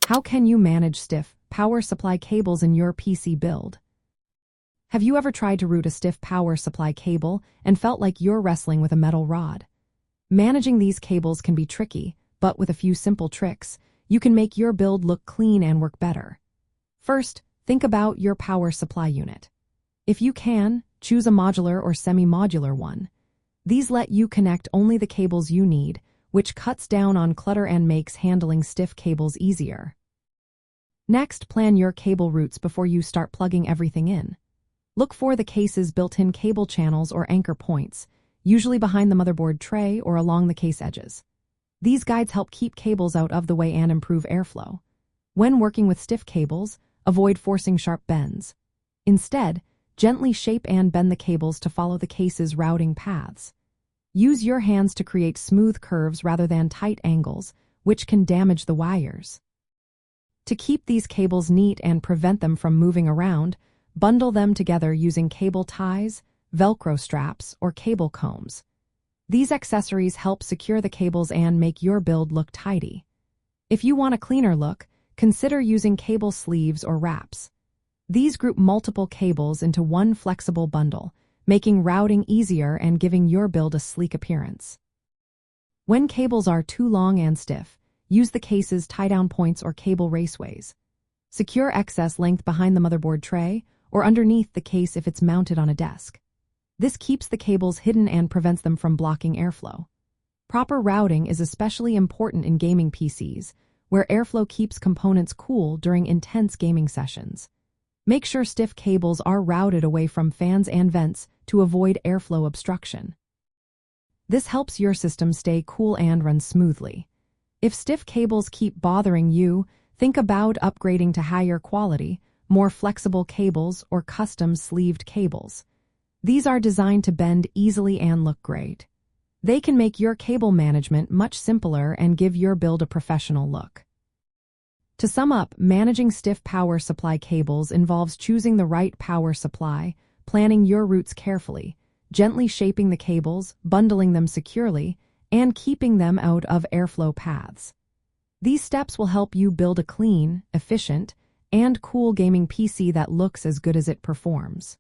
How can you manage stiff power supply cables in your PC build? Have you ever tried to route a stiff power supply cable and felt like you're wrestling with a metal rod? Managing these cables can be tricky, but with a few simple tricks, you can make your build look clean and work better. First, think about your power supply unit. If you can, choose a modular or semi-modular one. These let you connect only the cables you need, which cuts down on clutter and makes handling stiff cables easier. Next, plan your cable routes before you start plugging everything in. Look for the case's built-in cable channels or anchor points, usually behind the motherboard tray or along the case edges. These guides help keep cables out of the way and improve airflow. When working with stiff cables, avoid forcing sharp bends. Instead, gently shape and bend the cables to follow the case's routing paths. Use your hands to create smooth curves rather than tight angles, which can damage the wires. To keep these cables neat and prevent them from moving around, bundle them together using cable ties, Velcro straps, or cable combs. These accessories help secure the cables and make your build look tidy. If you want a cleaner look, consider using cable sleeves or wraps. These group multiple cables into one flexible bundle, making routing easier and giving your build a sleek appearance. When cables are too long and stiff, use the case's tie-down points or cable raceways. Secure excess length behind the motherboard tray or underneath the case if it's mounted on a desk. This keeps the cables hidden and prevents them from blocking airflow. Proper routing is especially important in gaming PCs, where airflow keeps components cool during intense gaming sessions. Make sure stiff cables are routed away from fans and vents to avoid airflow obstruction. This helps your system stay cool and run smoothly. If stiff cables keep bothering you, think about upgrading to higher quality, more flexible cables or custom sleeved cables. These are designed to bend easily and look great. They can make your cable management much simpler and give your build a professional look. To sum up, managing stiff power supply cables involves choosing the right power supply, planning your routes carefully, gently shaping the cables, bundling them securely, and keeping them out of airflow paths. These steps will help you build a clean, efficient, and cool gaming PC that looks as good as it performs.